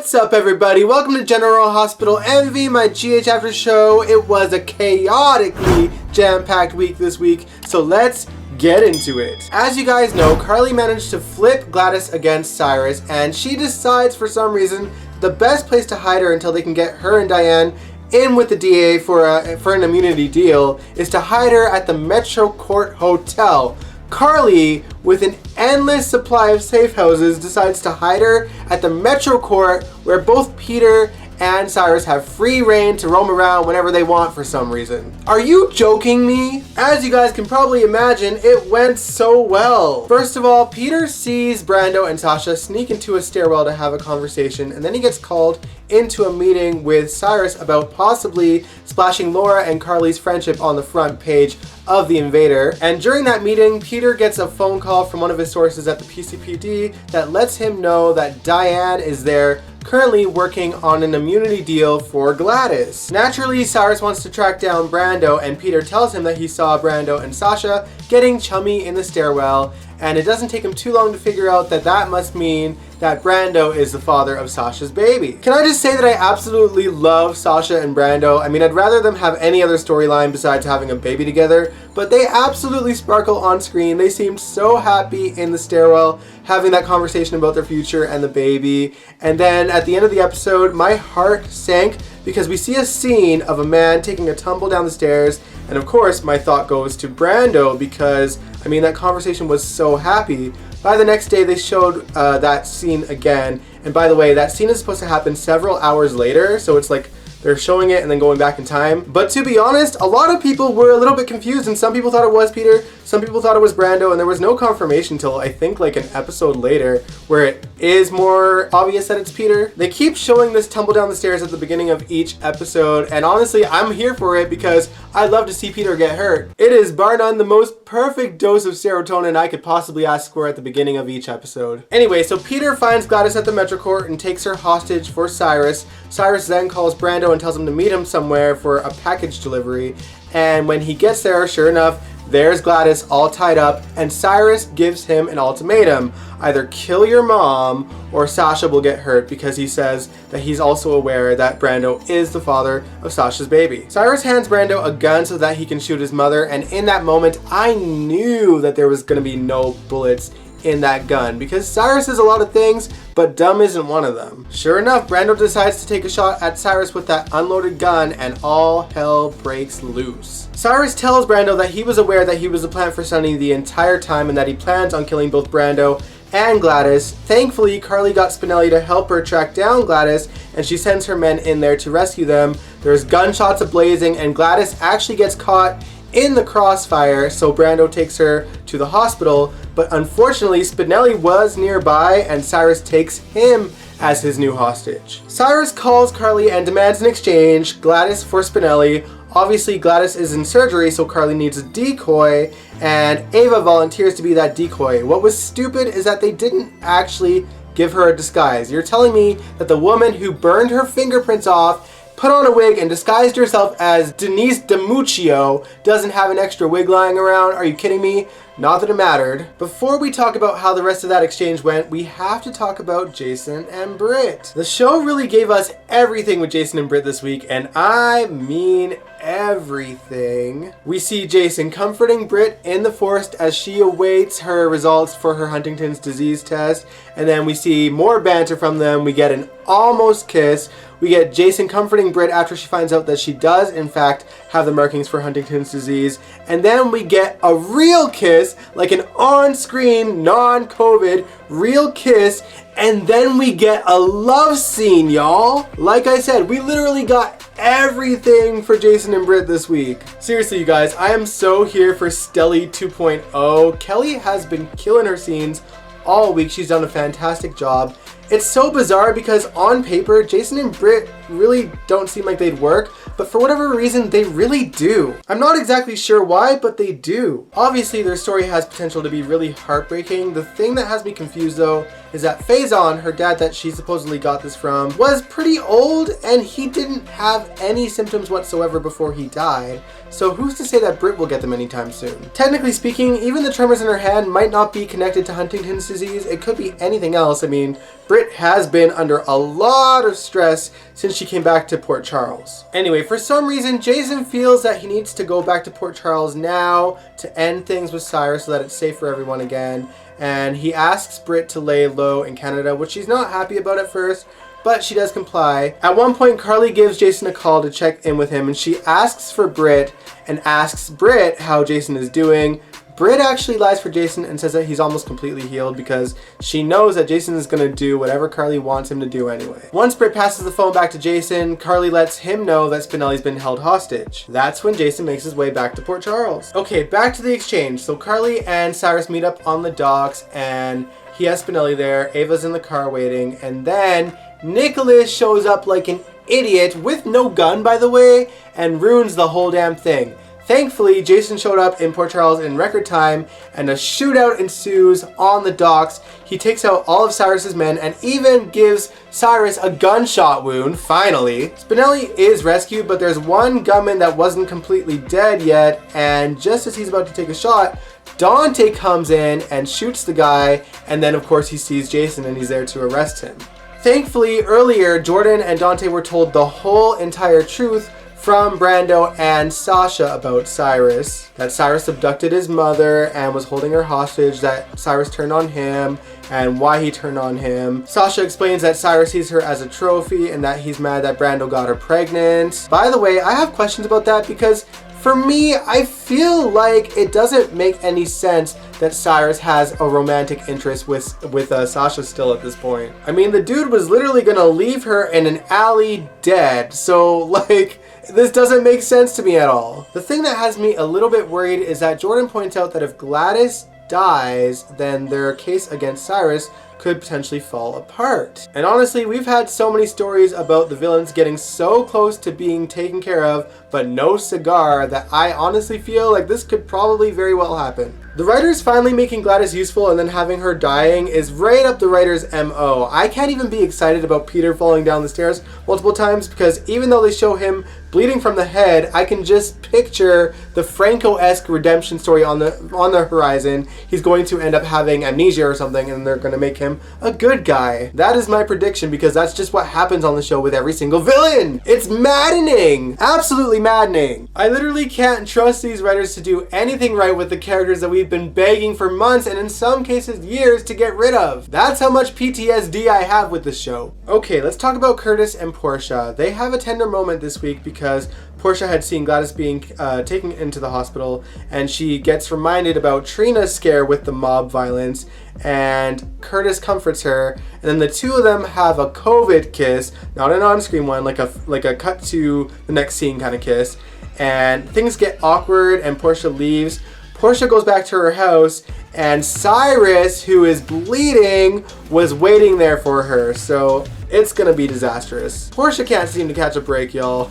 What's up, everybody? Welcome to General Hospital Envy, my GH After Show. It was a chaotically jam-packed week this week, so let's get into it. As you guys know, Carly managed to flip Gladys against Cyrus, and she decides for some reason the best place to hide her until they can get her and Diane in with the DA for an immunity deal is to hide her at the Metro Court Hotel. Carly, with an endless supply of safe houses, decides to hide her at the Metro Court, where both Peter and Cyrus have free reign to roam around whenever they want for some reason. Are you joking me? As you guys can probably imagine, it went so well. First of all, Peter sees Brando and Sasha sneak into a stairwell to have a conversation, and then he gets called into a meeting with Cyrus about possibly splashing Laura and Carly's friendship on the front page of The Invader. And during that meeting, Peter gets a phone call from one of his sources at the PCPD that lets him know that Diane is there, currently working on an immunity deal for Gladys. Naturally, Cyrus wants to track down Brando, and Peter tells him that he saw Brando and Sasha getting chummy in the stairwell, and it doesn't take him too long to figure out that that must mean that Brando is the father of Sasha's baby. Can I just say that I absolutely love Sasha and Brando? I mean, I'd rather them have any other storyline besides having a baby together, but they absolutely sparkle on screen. They seemed so happy in the stairwell, having that conversation about their future and the baby. And then at the end of the episode, my heart sank because we see a scene of a man taking a tumble down the stairs, and of course my thought goes to Brando because, I mean, that conversation was so happy. By the next day, they showed that scene again. And by the way, that scene is supposed to happen several hours later, so it's like they're showing it and then going back in time. But to be honest, a lot of people were a little bit confused, and some people thought it was Peter, some people thought it was Brando, and there was no confirmation till I think like an episode later where it is more obvious that it's Peter. They keep showing this tumble down the stairs at the beginning of each episode, and honestly, I'm here for it because I'd love to see Peter get hurt. It is bar none the most perfect dose of serotonin I could possibly ask for at the beginning of each episode. Anyway, so Peter finds Gladys at the Metro Court and takes her hostage for Cyrus. Cyrus then calls Brando and tells him to meet him somewhere for a package delivery. And when he gets there, sure enough, there's Gladys all tied up, and Cyrus gives him an ultimatum. Either kill your mom or Sasha will get hurt, because he says that he's also aware that Brando is the father of Sasha's baby. Cyrus hands Brando a gun so that he can shoot his mother, and in that moment, I knew that there was going to be no bullets in that gun, because Cyrus is a lot of things, but dumb isn't one of them. Sure enough, Brando decides to take a shot at Cyrus with that unloaded gun, and all hell breaks loose. Cyrus tells Brando that he was aware that he was the plan for Sonny the entire time, and that he plans on killing both Brando and Gladys. Thankfully, Carly got Spinelli to help her track down Gladys, and she sends her men in there to rescue them. There's gunshots ablazing, and Gladys actually gets caught in the crossfire, so Brando takes her to the hospital, but unfortunately Spinelli was nearby and Cyrus takes him as his new hostage. Cyrus calls Carly and demands an exchange, Gladys for Spinelli. Obviously Gladys is in surgery, so Carly needs a decoy, and Ava volunteers to be that decoy. What was stupid is that they didn't actually give her a disguise. You're telling me that the woman who burned her fingerprints off, put on a wig, and disguised herself as Denise DiMuccio doesn't have an extra wig lying around? Are you kidding me? Not that it mattered. Before we talk about how the rest of that exchange went, we have to talk about Jason and Britt. The show really gave us everything with Jason and Britt this week, and I mean everything. We see Jason comforting Britt in the forest as she awaits her results for her Huntington's disease test, and then we see more banter from them. We get an almost kiss. We get Jason comforting Britt after she finds out that she does in fact have the markings for Huntington's disease, and then we get a real kiss, like an on-screen, non-COVID real kiss, and then we get a love scene, y'all. Like I said, we literally got everything for Jason and Britt this week. Seriously, you guys, I am so here for Stelly 2.0. Kelly has been killing her scenes all week. She's done a fantastic job. It's so bizarre because on paper, Jason and Britt really don't seem like they'd work, but for whatever reason, they really do. I'm not exactly sure why, but they do. Obviously, their story has potential to be really heartbreaking. The thing that has me confused though is that Faison, her dad that she supposedly got this from, was pretty old and he didn't have any symptoms whatsoever before he died. So who's to say that Britt will get them anytime soon? Technically speaking, even the tremors in her hand might not be connected to Huntington's disease. It could be anything else. I mean, Britt has been under a lot of stress since she came back to Port Charles. Anyway, for some reason, Jason feels that he needs to go back to Port Charles now to end things with Cyrus so that it's safe for everyone again. And he asks Britt to lay low in Canada, which she's not happy about at first, but she does comply. At one point, Carly gives Jason a call to check in with him, and she asks for Britt and asks Britt how Jason is doing. Britt actually lies for Jason and says that he's almost completely healed because she knows that Jason is going to do whatever Carly wants him to do anyway. Once Britt passes the phone back to Jason, Carly lets him know that Spinelli's been held hostage. That's when Jason makes his way back to Port Charles. Okay, back to the exchange. So Carly and Cyrus meet up on the docks and he has Spinelli there. Ava's in the car waiting, and then Nicholas shows up like an idiot with no gun, by the way, and ruins the whole damn thing. Thankfully, Jason showed up in Port Charles in record time and a shootout ensues on the docks. He takes out all of Cyrus's men and even gives Cyrus a gunshot wound, finally. Spinelli is rescued, but there's one gunman that wasn't completely dead yet, and just as he's about to take a shot, Dante comes in and shoots the guy, and then of course he sees Jason and he's there to arrest him. Thankfully, earlier, Jordan and Dante were told the whole entire truth from Brando and Sasha about Cyrus. That Cyrus abducted his mother and was holding her hostage, that Cyrus turned on him and why he turned on him. Sasha explains that Cyrus sees her as a trophy and that he's mad that Brando got her pregnant. By the way, I have questions about that because for me, I feel like it doesn't make any sense that Cyrus has a romantic interest with Sasha still at this point. I mean, the dude was literally gonna leave her in an alley dead, so like, this doesn't make sense to me at all. The thing that has me a little bit worried is that Jordan points out that if Gladys dies, then their case against Cyrus could potentially fall apart. And honestly, we've had so many stories about the villains getting so close to being taken care of, but no cigar, that I honestly feel like this could probably very well happen. The writers finally making Gladys useful and then having her dying is right up the writer's MO. I can't even be excited about Peter falling down the stairs multiple times because even though they show him bleeding from the head, I can just picture the Franco-esque redemption story on the horizon. He's going to end up having amnesia or something and they're going to make him a good guy. That is my prediction because that's just what happens on the show with every single villain. It's maddening. Absolutely maddening. I literally can't trust these writers to do anything right with the characters that we've been begging for months and in some cases years to get rid of. That's how much PTSD I have with this show. Okay, let's talk about Curtis and Portia. They have a tender moment this week because Portia had seen Gladys being taken into the hospital and she gets reminded about Trina's scare with the mob violence and Curtis comforts her and then the two of them have a COVID kiss, not an on-screen one, like a cut to the next scene kind of kiss, and things get awkward and Portia leaves. Portia goes back to her house and Cyrus, who is bleeding, was waiting there for her, so it's gonna be disastrous. Portia can't seem to catch a break, y'all.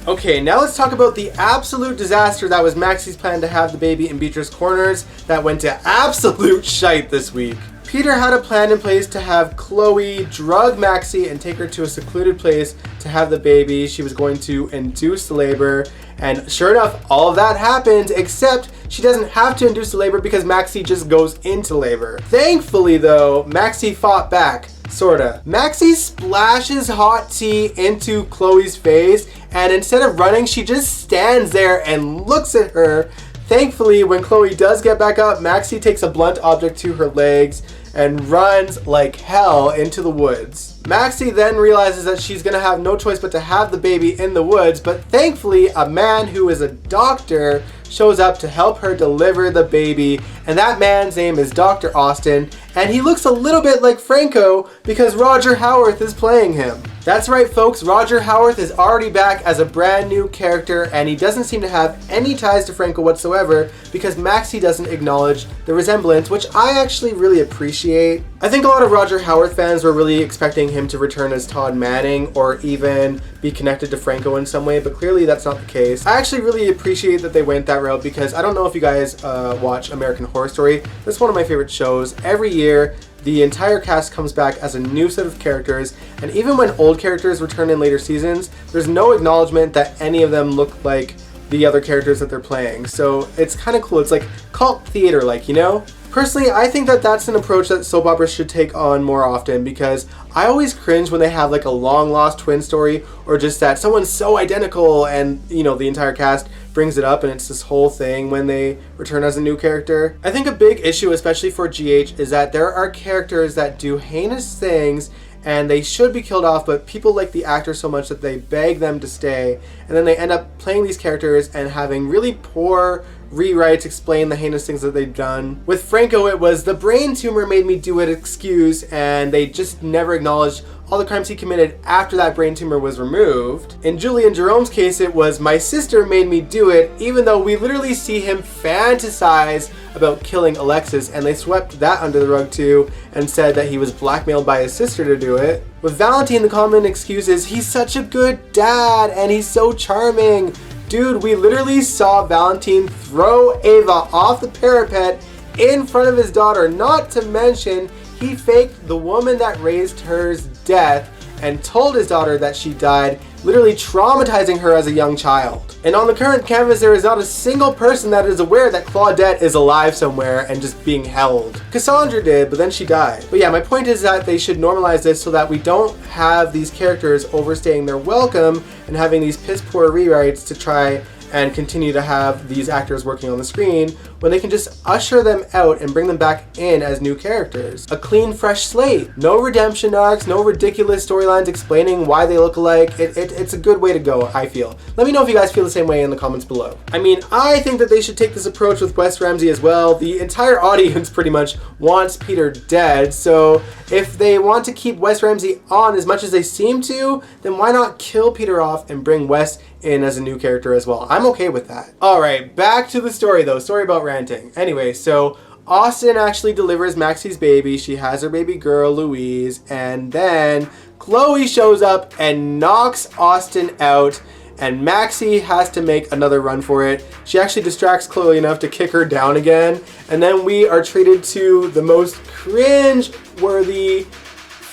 Okay, now let's talk about the absolute disaster that was Maxie's plan to have the baby in Beatrice Corners that went to absolute shite this week. Peter had a plan in place to have Chloe drug Maxie and take her to a secluded place to have the baby. She was going to induce labor, and sure enough, all of that happened, except she doesn't have to induce the labor because Maxie just goes into labor. Thankfully though, Maxie fought back. Sorta. Maxie splashes hot tea into Chloe's face, and instead of running, she just stands there and looks at her. Thankfully, when Chloe does get back up, Maxie takes a blunt object to her legs and runs like hell into the woods. Maxie then realizes that she's gonna have no choice but to have the baby in the woods, but thankfully a man who is a doctor shows up to help her deliver the baby, and that man's name is Dr. Austin, and he looks a little bit like Franco because Roger Howarth is playing him. That's right folks, Roger Howarth is already back as a brand new character and he doesn't seem to have any ties to Franco whatsoever because Maxie doesn't acknowledge the resemblance, which I actually really appreciate. I think a lot of Roger Howarth fans were really expecting him to return as Todd Manning or even be connected to Franco in some way, but clearly that's not the case. I actually really appreciate that they went that route because I don't know if you guys watch American Horror Story. That's one of my favorite shows. Every year, the entire cast comes back as a new set of characters, and even when old characters return in later seasons, there's no acknowledgement that any of them look like the other characters that they're playing. So it's kind of cool. It's like cult theater, like, you know? Personally, I think that that's an approach that soap operas should take on more often, because I always cringe when they have like a long lost twin story, or just that someone's so identical and, you know, the entire cast brings it up and it's this whole thing when they return as a new character. I think a big issue, especially for GH, is that there are characters that do heinous things and they should be killed off, but people like the actor so much that they beg them to stay, and then they end up playing these characters and having really poor rewrites explain the heinous things that they've done. With Franco, it was the brain tumor made me do it excuse, and they just never acknowledged all the crimes he committed after that brain tumor was removed. In Julie and Jerome's case, it was my sister made me do it, even though we literally see him fantasize about killing Alexis, and they swept that under the rug too and said that he was blackmailed by his sister to do it. With Valentine, the common excuse is he's such a good dad and he's so charming. Dude, we literally saw Valentine throw Ava off the parapet in front of his daughter, not to mention he faked the woman that raised her's death and told his daughter that she died, literally traumatizing her as a young child. And on the current canvas, there is not a single person that is aware that Claudette is alive somewhere and just being held. Cassandra did, but then she died. But yeah, my point is that they should normalize this so that we don't have these characters overstaying their welcome and having these piss poor rewrites to try and continue to have these actors working on the screen when they can just usher them out and bring them back in as new characters. A clean, fresh slate. No redemption arcs, no ridiculous storylines explaining why they look alike. It's a good way to go, I feel. Let me know if you guys feel the same way in the comments below. I mean, I think that they should take this approach with Wes Ramsey as well. The entire audience pretty much wants Peter dead, so if they want to keep Wes Ramsey on as much as they seem to, then why not kill Peter off and bring Wes in as a new character as well? I'm okay with that. Alright, back to the story though. Sorry about ranting. Anyway, so Austin actually delivers Maxie's baby. She has her baby girl, Louise, and then Chloe shows up and knocks Austin out, and Maxie has to make another run for it. She actually distracts Chloe enough to kick her down again, and then we are treated to the most cringe-worthy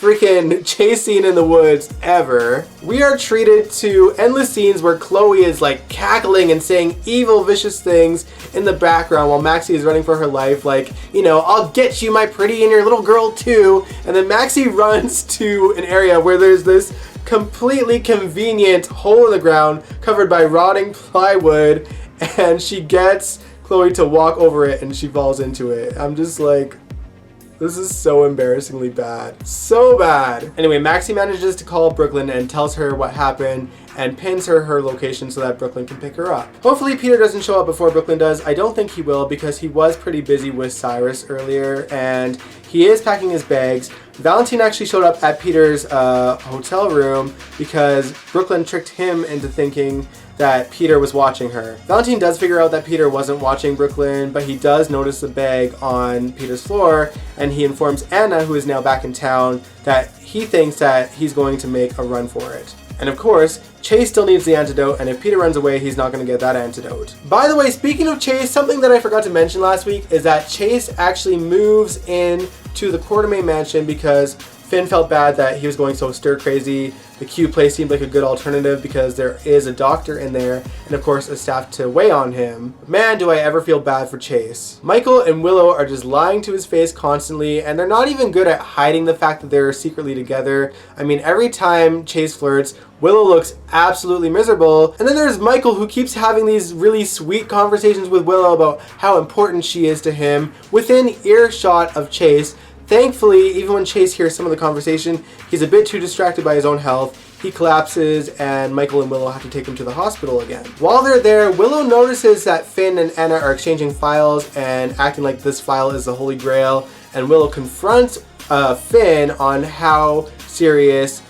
freaking chase scene in the woods ever. We are treated to endless scenes where Chloe is like cackling and saying evil, vicious things in the background while Maxie is running for her life, like, you know, I'll get you, my pretty, and your little girl too. And then Maxie runs to an area where there's this completely convenient hole in the ground covered by rotting plywood, and she gets Chloe to walk over it and she falls into it. I'm just like, this is so embarrassingly bad. So bad. Anyway, Maxie manages to call Brooklyn and tells her what happened and pins her location so that Brooklyn can pick her up. Hopefully Peter doesn't show up before Brooklyn does. I don't think he will because he was pretty busy with Cyrus earlier and he is packing his bags. Valentine actually showed up at Peter's hotel room because Brooklyn tricked him into thinking that Peter was watching her. Valentine does figure out that Peter wasn't watching Brooklyn, but he does notice the bag on Peter's floor, and he informs Anna, who is now back in town, that he thinks that he's going to make a run for it. And of course, Chase still needs the antidote, and if Peter runs away, he's not going to get that antidote. By the way, speaking of Chase, something that I forgot to mention last week is that Chase actually moves in to the Quartermaine mansion because Finn felt bad that he was going so stir crazy. The Q place seemed like a good alternative because there is a doctor in there and of course a staff to weigh on him. Man, do I ever feel bad for Chase. Michael and Willow are just lying to his face constantly, and they're not even good at hiding the fact that they're secretly together. I mean, every time Chase flirts, Willow looks absolutely miserable. And then there's Michael, who keeps having these really sweet conversations with Willow about how important she is to him within earshot of Chase. Thankfully, even when Chase hears some of the conversation, he's a bit too distracted by his own health. He collapses and Michael and Willow have to take him to the hospital again. While they're there, Willow notices that Finn and Anna are exchanging files and acting like this file is the Holy Grail, and Willow confronts Finn on how serious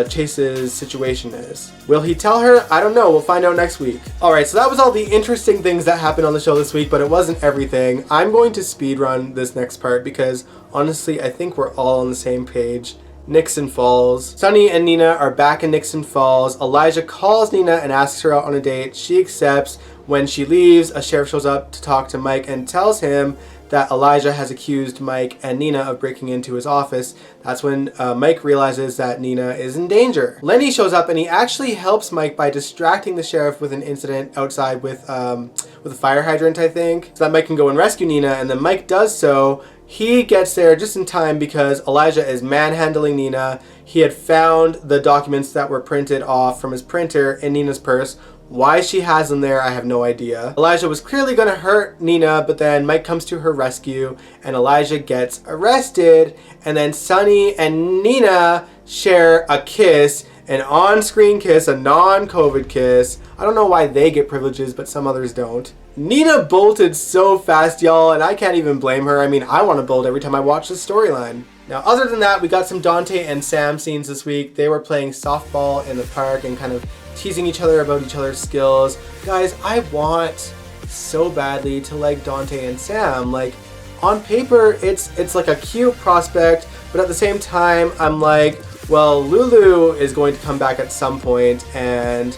Chase's situation is. Will he tell her? I don't know. We'll find out next week. Alright, so that was all the interesting things that happened on the show this week, but it wasn't everything. I'm going to speedrun this next part because honestly, I think we're all on the same page Nixon Falls. Sunny and Nina are back in Nixon Falls. Elijah calls Nina and asks her out on a date. She accepts. When she leaves, a sheriff shows up to talk to Mike and tells him that Elijah has accused Mike and Nina of breaking into his office. That's when Mike realizes that Nina is in danger. Lenny shows up and he actually helps Mike by distracting the sheriff with an incident outside with a fire hydrant, I think, so that Mike can go and rescue Nina, and then Mike does so. He gets there just in time because Elijah is manhandling Nina. He had found the documents that were printed off from his printer in Nina's purse. Why she has them there, I have no idea. Elijah was clearly going to hurt Nina, but then Mike comes to her rescue and Elijah gets arrested. And then Sunny and Nina share a kiss, an on-screen kiss, a non-COVID kiss. I don't know why they get privileges, but some others don't. Nina bolted so fast, y'all, and I can't even blame her. I mean, I want to bolt every time I watch this storyline. Now, other than that, we got some Dante and Sam scenes this week. They were playing softball in the park and kind of teasing each other about each other's skills. Guys, I want so badly to like Dante and Sam. Like, on paper, it's like a cute prospect, but at the same time, I'm like, well, Lulu is going to come back at some point, and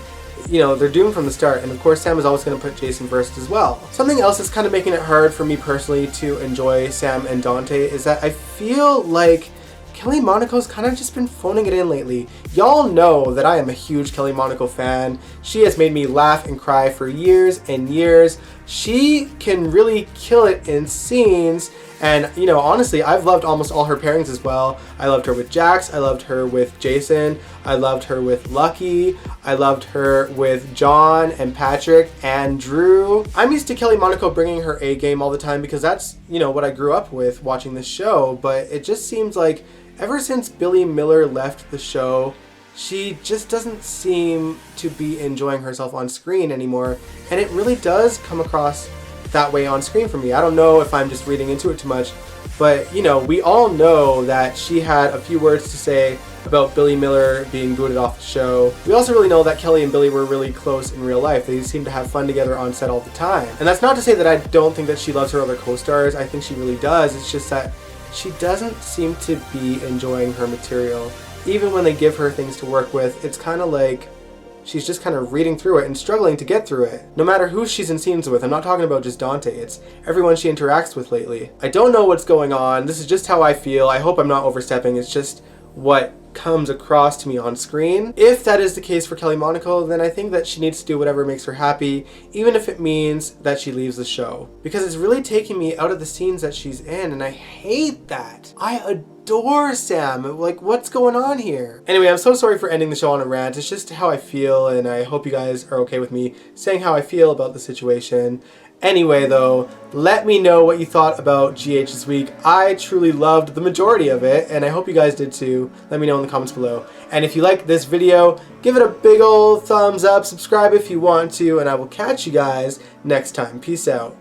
you know, they're doomed from the start. And of course, Sam is always going to put Jason first as well. Something else that's kind of making it hard for me personally to enjoy Sam and Dante is that I feel like Kelly Monaco's kind of just been phoning it in lately. Y'all know that I am a huge Kelly Monaco fan. She has made me laugh and cry for years and years. She can really kill it in scenes. And, you know, honestly, I've loved almost all her pairings as well. I loved her with Jax. I loved her with Jason. I loved her with Lucky. I loved her with John and Patrick and Drew. I'm used to Kelly Monaco bringing her A game all the time because that's, you know, what I grew up with watching this show. But it just seems like ever since Billy Miller left the show, she just doesn't seem to be enjoying herself on screen anymore. And it really does come across that way on screen for me. I don't know if I'm just reading into it too much, but you know, we all know that she had a few words to say about Billy Miller being booted off the show. We also really know that Kelly and Billy were really close in real life. They seem to have fun together on set all the time. And that's not to say that I don't think that she loves her other co-stars. I think she really does. It's just that she doesn't seem to be enjoying her material. Even when they give her things to work with, it's kind of like she's just kind of reading through it and struggling to get through it. No matter who she's in scenes with, I'm not talking about just Dante, it's everyone she interacts with lately. I don't know what's going on. This is just how I feel. I hope I'm not overstepping. It's just what comes across to me on screen. If that is the case for Kelly Monaco, then I think that she needs to do whatever makes her happy, even if it means that she leaves the show. Because it's really taking me out of the scenes that she's in, and I hate that. I adore Sam. Like, what's going on here? Anyway, I'm so sorry for ending the show on a rant. It's just how I feel, and I hope you guys are okay with me saying how I feel about the situation. Anyway, though, let me know what you thought about GH this week. I truly loved the majority of it, and I hope you guys did too. Let me know in the comments below. And if you like this video, give it a big old thumbs up, subscribe if you want to, and I will catch you guys next time. Peace out.